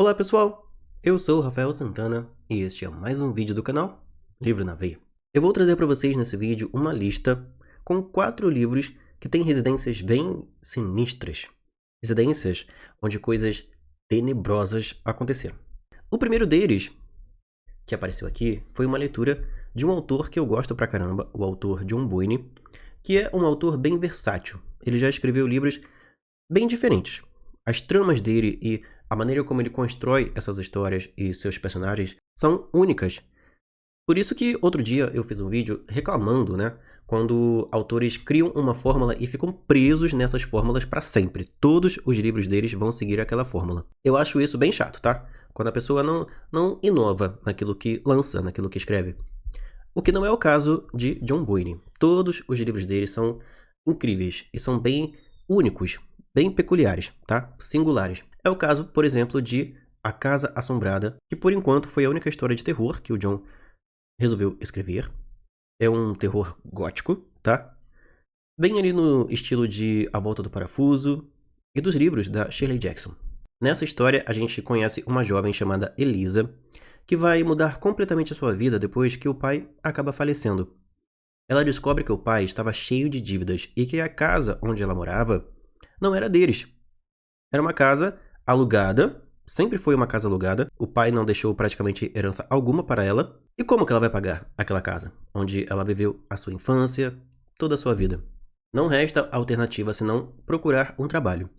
Olá pessoal, eu sou o Rafael Santana e este é mais um vídeo do canal Livro na Veia. Eu vou trazer para vocês nesse vídeo uma lista com 4 livros que têm residências bem sinistras. Residências onde coisas tenebrosas aconteceram. O primeiro deles, que apareceu aqui, foi uma leitura de um autor que eu gosto pra caramba, o autor John Boyne, que é um autor bem versátil. Ele já escreveu livros bem diferentes. As tramas dele e a maneira como ele constrói essas histórias e seus personagens são únicas. Por isso que outro dia eu fiz um vídeo reclamando, né? Quando autores criam uma fórmula e ficam presos nessas fórmulas para sempre. Todos os livros deles vão seguir aquela fórmula. Eu acho isso bem chato, tá? Quando a pessoa não inova naquilo que lança, naquilo que escreve. O que não é o caso de John Boyne. Todos os livros dele são incríveis e são bem únicos, bem peculiares, tá? Singulares. É o caso, por exemplo, de A Casa Assombrada, que por enquanto foi a única história de terror que o John resolveu escrever. É um terror gótico, tá? Bem ali no estilo de A Volta do Parafuso e dos livros da Shirley Jackson. Nessa história, a gente conhece uma jovem chamada Elisa, que vai mudar completamente a sua vida depois que o pai acaba falecendo. Ela descobre que o pai estava cheio de dívidas e que a casa onde ela morava não era deles. Era uma casa alugada, sempre foi uma casa alugada. O pai não deixou praticamente herança alguma para ela. E como que ela vai pagar aquela casa, onde ela viveu a sua infância, toda a sua vida? Não resta alternativa senão procurar um trabalho.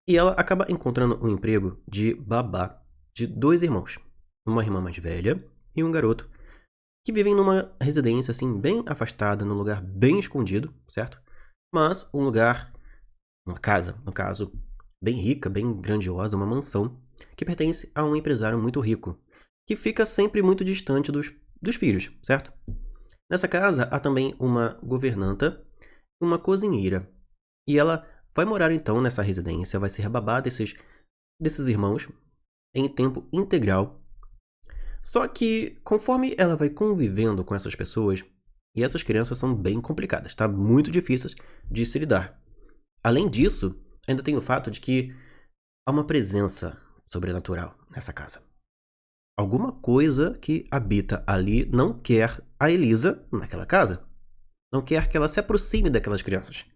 E ela acaba encontrando um emprego de babá de 2 irmãos. Uma irmã mais velha e um garoto, que vivem numa residência assim bem afastada, num lugar bem escondido, certo? Mas um lugar, uma casa, no caso, bem rica, bem grandiosa, uma mansão, que pertence a um empresário muito rico, que fica sempre muito distante dos filhos, certo? Nessa casa há também uma governanta, uma cozinheira, e ela vai morar então nessa residência, vai ser babá desses irmãos em tempo integral. Só que conforme ela vai convivendo com essas pessoas, e essas crianças são bem complicadas, tá? Muito difíceis de se lidar. Além disso, ainda tem o fato de que há uma presença sobrenatural nessa casa. Alguma coisa que habita ali não quer a Elisa naquela casa. Não quer que ela se aproxime daquelas crianças.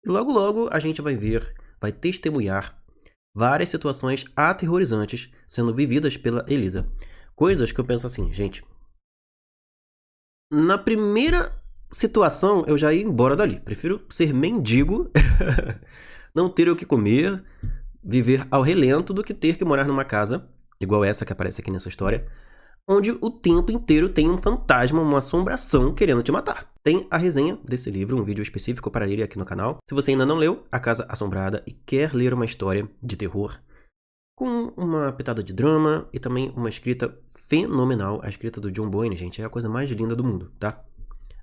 E logo logo a gente vai ver, vai testemunhar várias situações aterrorizantes sendo vividas pela Elisa. Coisas que eu penso assim, gente, na primeira situação eu já ia embora dali. Prefiro ser mendigo, não ter o que comer, viver ao relento do que ter que morar numa casa, igual essa que aparece aqui nessa história, onde o tempo inteiro tem um fantasma, uma assombração querendo te matar. Tem a resenha desse livro, um vídeo específico para ele aqui no canal. Se você ainda não leu A Casa Assombrada e quer ler uma história de terror, com uma pitada de drama e também uma escrita fenomenal. A escrita do John Boyne, gente, é a coisa mais linda do mundo, tá?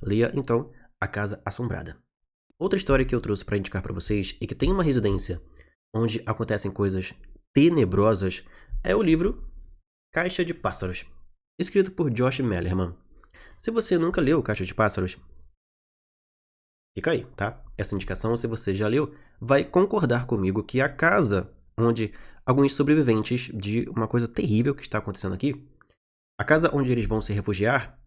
Leia, então, A Casa Assombrada. Outra história que eu trouxe para indicar para vocês e que tem uma residência onde acontecem coisas tenebrosas é o livro Caixa de Pássaros, escrito por Josh Mellerman. Se você nunca leu Caixa de Pássaros, fica aí, tá? Essa indicação, se você já leu, vai concordar comigo que a casa onde alguns sobreviventes de uma coisa terrível que está acontecendo aqui, a casa onde eles vão se refugiar,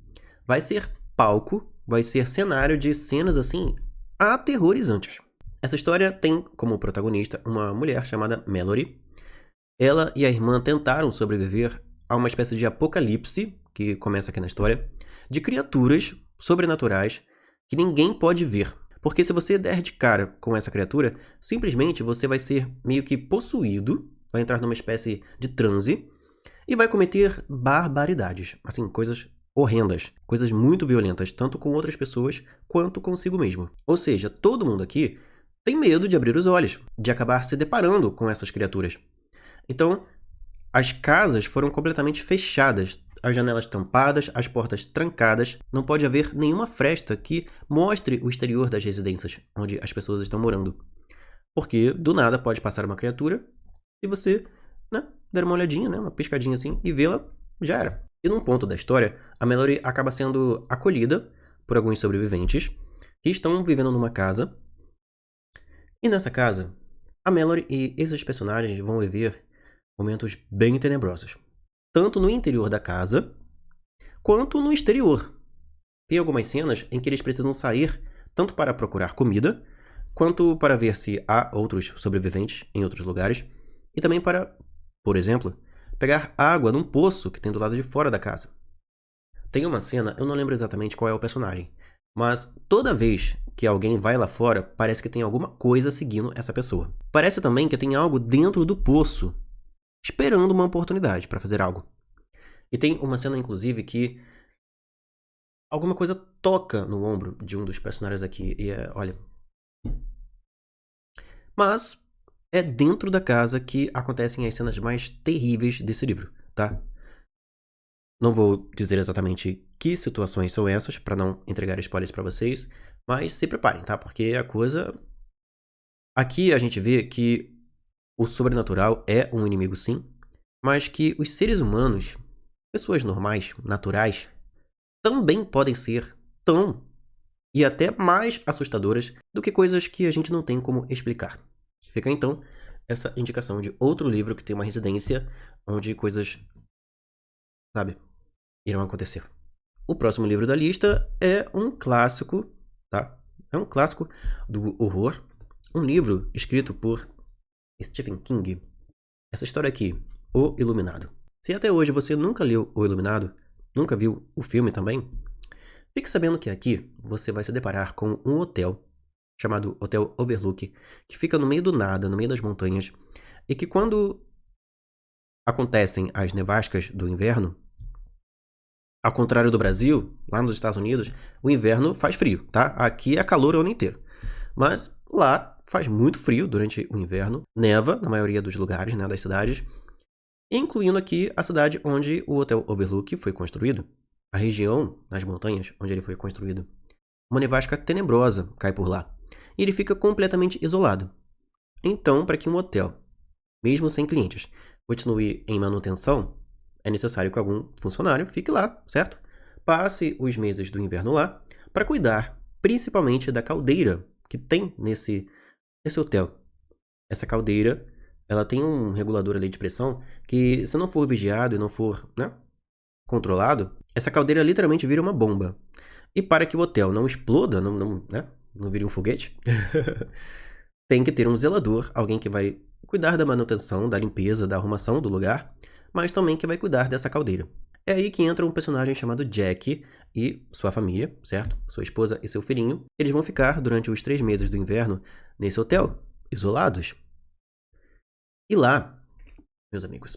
vai ser palco, vai ser cenário de cenas assim aterrorizantes. Essa história tem como protagonista uma mulher chamada Mallory. Ela e a irmã tentaram sobreviver a uma espécie de apocalipse, que começa aqui na história, de criaturas sobrenaturais que ninguém pode ver. Porque se você der de cara com essa criatura, simplesmente você vai ser meio que possuído, vai entrar numa espécie de transe e vai cometer barbaridades, assim, coisas horrendas, coisas muito violentas, tanto com outras pessoas quanto consigo mesmo. Ou seja, todo mundo aqui tem medo de abrir os olhos, de acabar se deparando com essas criaturas. Então, as casas foram completamente fechadas, as janelas tampadas, as portas trancadas, não pode haver nenhuma fresta que mostre o exterior das residências onde as pessoas estão morando. Porque do nada pode passar uma criatura e você, né, der uma olhadinha, né, uma piscadinha assim e vê-la, já era. E num ponto da história, a Mallory acaba sendo acolhida por alguns sobreviventes que estão vivendo numa casa. E nessa casa, a Mallory e esses personagens vão viver Momentos bem tenebrosos. Tanto no interior da casa, quanto no exterior. Tem algumas cenas em que eles precisam sair tanto para procurar comida, quanto para ver se há outros sobreviventes em outros lugares, e também para, por exemplo, pegar água num poço que tem do lado de fora da casa. Tem uma cena, eu não lembro exatamente qual é o personagem, mas toda vez que alguém vai lá fora, parece que tem alguma coisa seguindo essa pessoa. Parece também que tem algo dentro do poço, esperando uma oportunidade para fazer algo. E tem uma cena, inclusive, que alguma coisa toca no ombro de um dos personagens aqui, e olha. Mas é dentro da casa que acontecem as cenas mais terríveis desse livro, tá? Não vou dizer exatamente que situações são essas, para não entregar spoilers para vocês, mas se preparem, tá? Porque a coisa... Aqui a gente vê que o sobrenatural é um inimigo, sim, mas que os seres humanos, pessoas normais, naturais, também podem ser tão e até mais assustadoras do que coisas que a gente não tem como explicar. Fica então essa indicação de outro livro que tem uma residência onde coisas, sabe, irão acontecer. O próximo livro da lista é um clássico, tá? É um clássico do horror, um livro escrito por Stephen King. Essa história aqui, O Iluminado. Se até hoje você nunca leu O Iluminado, nunca viu o filme também, fique sabendo que aqui você vai se deparar com um hotel chamado Hotel Overlook, que fica no meio do nada, no meio das montanhas, e que quando acontecem as nevascas do inverno, ao contrário do Brasil, lá nos Estados Unidos, o inverno faz frio, tá? Aqui é calor o ano inteiro. Mas lá faz muito frio durante o inverno, neva na maioria dos lugares, né, das cidades, incluindo aqui a cidade onde o Hotel Overlook foi construído, a região nas montanhas onde ele foi construído. Uma nevasca tenebrosa cai por lá, e ele fica completamente isolado. Então, para que um hotel, mesmo sem clientes, continue em manutenção, é necessário que algum funcionário fique lá, certo? Passe os meses do inverno lá para cuidar principalmente da caldeira que tem nesse hotel. Essa caldeira, ela tem um regulador ali de pressão que, se não for vigiado e não for, né, controlado, essa caldeira literalmente vira uma bomba. E para que o hotel não exploda, não vire um foguete, tem que ter um zelador, alguém que vai cuidar da manutenção, da limpeza, da arrumação do lugar, mas também que vai cuidar dessa caldeira. É aí que entra um personagem chamado Jack e sua família, certo? Sua esposa e seu filhinho. Eles vão ficar durante os 3 meses do inverno nesse hotel, isolados. E lá, meus amigos,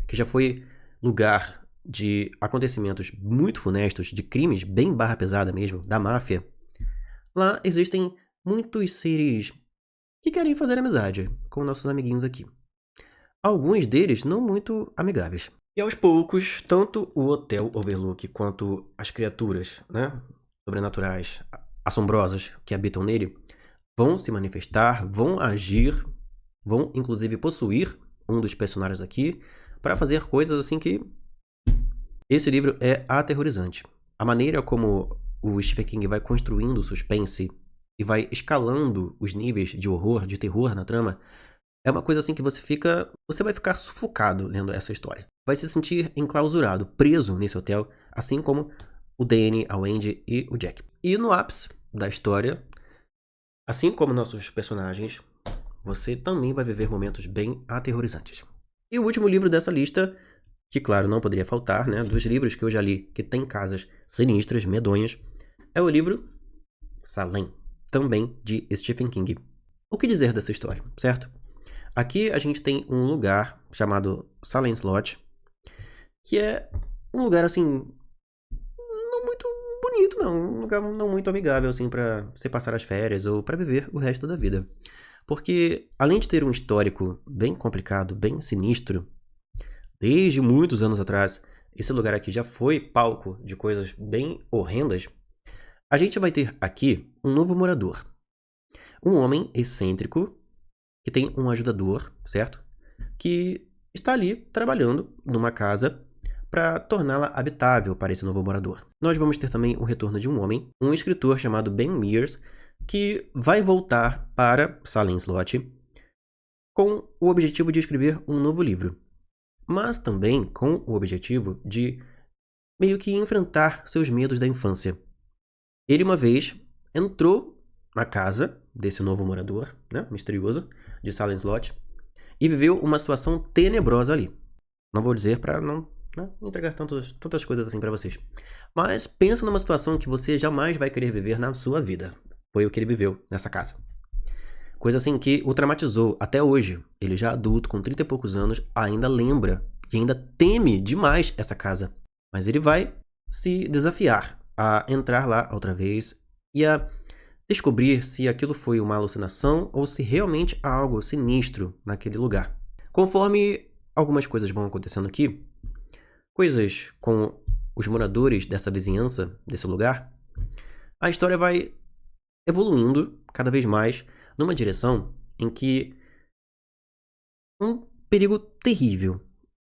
que já foi lugar de acontecimentos muito funestos, de crimes bem barra pesada mesmo, da máfia, lá existem muitos seres que querem fazer amizade com nossos amiguinhos aqui. Alguns deles não muito amigáveis. E aos poucos, tanto o Hotel Overlook quanto as criaturas, né, sobrenaturais, assombrosas que habitam nele, vão se manifestar, vão agir, vão inclusive possuir um dos personagens aqui para fazer coisas assim que... Esse livro é aterrorizante. A maneira como o Stephen King vai construindo o suspense e vai escalando os níveis de horror, de terror na trama, é uma coisa assim que você vai ficar sufocado lendo essa história. Vai se sentir enclausurado, preso nesse hotel, assim como o Danny, a Wendy e o Jack. E no ápice da história, assim como nossos personagens, você também vai viver momentos bem aterrorizantes. E o último livro dessa lista, que claro, não poderia faltar, né, dos livros que eu já li que tem casas sinistras, medonhas, é o livro Salem, também de Stephen King. O que dizer dessa história, certo? Aqui a gente tem um lugar chamado Salem Slot, que é um lugar assim, não muito bonito não, um lugar não muito amigável assim para você passar as férias ou para viver o resto da vida. Porque além de ter um histórico bem complicado, bem sinistro, desde muitos anos atrás, esse lugar aqui já foi palco de coisas bem horrendas, a gente vai ter aqui um novo morador. Um homem excêntrico que tem um ajudador, certo? Que está ali trabalhando numa casa para torná-la habitável para esse novo morador. Nós vamos ter também o retorno de um homem, um escritor chamado Ben Mears, que vai voltar para Salem Slot com o objetivo de escrever um novo livro, mas também com o objetivo de meio que enfrentar seus medos da infância. Ele uma vez entrou na casa desse novo morador, né, misterioso, de Silent Slot, e viveu uma situação tenebrosa ali. Não vou dizer para não, né, entregar tantas coisas assim para vocês. Mas pensa numa situação que você jamais vai querer viver na sua vida. Foi o que ele viveu nessa casa. Coisa assim que o traumatizou até hoje. Ele já adulto, com 30 e poucos anos, ainda lembra e ainda teme demais essa casa. Mas ele vai se desafiar a entrar lá outra vez e a descobrir se aquilo foi uma alucinação ou se realmente há algo sinistro naquele lugar. Conforme algumas coisas vão acontecendo aqui, coisas com os moradores dessa vizinhança, desse lugar, a história vai evoluindo cada vez mais numa direção em que um perigo terrível,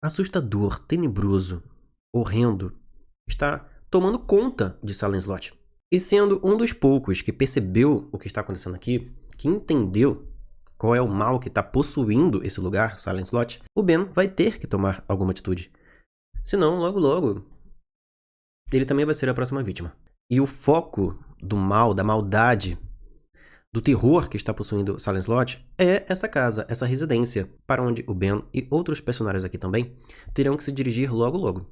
assustador, tenebroso, horrendo, está tomando conta de Silent Slot. E sendo um dos poucos que percebeu o que está acontecendo aqui, que entendeu qual é o mal que está possuindo esse lugar, Silent Slot, o Ben vai ter que tomar alguma atitude. Senão, logo logo, ele também vai ser a próxima vítima. E o foco do mal, da maldade, do terror que está possuindo Silent Slot é essa casa, essa residência, para onde o Ben e outros personagens aqui também terão que se dirigir logo logo.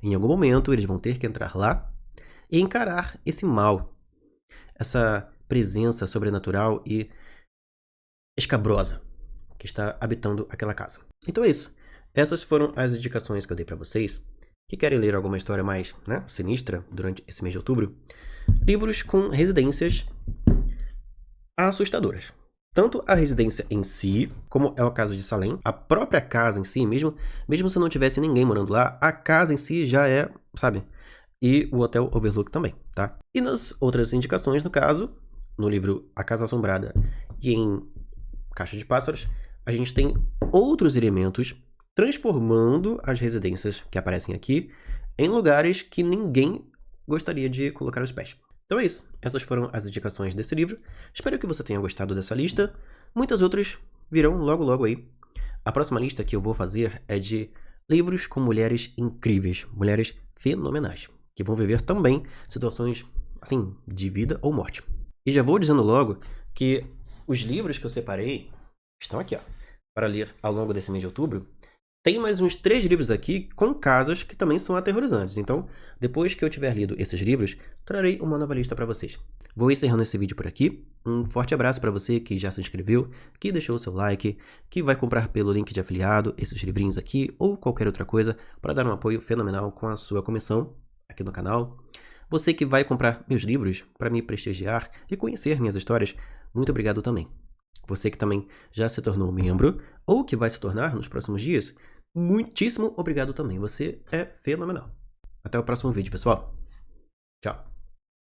Em algum momento, eles vão ter que entrar lá e encarar esse mal, essa presença sobrenatural e escabrosa que está habitando aquela casa. Então é isso. Essas foram as indicações que eu dei para vocês que querem ler alguma história mais, né, sinistra durante esse mês de outubro. Livros com residências assustadoras. Tanto a residência em si, como é o caso de Salem, a própria casa em si, mesmo se não tivesse ninguém morando lá, a casa em si já é, sabe? E o Hotel Overlook também, tá? E nas outras indicações, no caso, no livro A Casa Assombrada e em Caixa de Pássaros, a gente tem outros elementos transformando as residências que aparecem aqui em lugares que ninguém gostaria de colocar os pés. Então é isso. Essas foram as indicações desse livro. Espero que você tenha gostado dessa lista. Muitas outras virão logo logo aí. A próxima lista que eu vou fazer é de livros com mulheres incríveis, mulheres fenomenais, que vão viver também situações, assim, de vida ou morte. E já vou dizendo logo que os livros que eu separei estão aqui, ó, para ler ao longo desse mês de outubro. Tem mais uns 3 livros aqui com casos que também são aterrorizantes. Então, depois que eu tiver lido esses livros, trarei uma nova lista para vocês. Vou encerrando esse vídeo por aqui. Um forte abraço para você que já se inscreveu, que deixou o seu like, que vai comprar pelo link de afiliado esses livrinhos aqui ou qualquer outra coisa para dar um apoio fenomenal com a sua comissão aqui no canal. Você que vai comprar meus livros para me prestigiar e conhecer minhas histórias, muito obrigado também. Você que também já se tornou membro ou que vai se tornar nos próximos dias, muitíssimo obrigado também. Você é fenomenal. Até o próximo vídeo, pessoal. Tchau.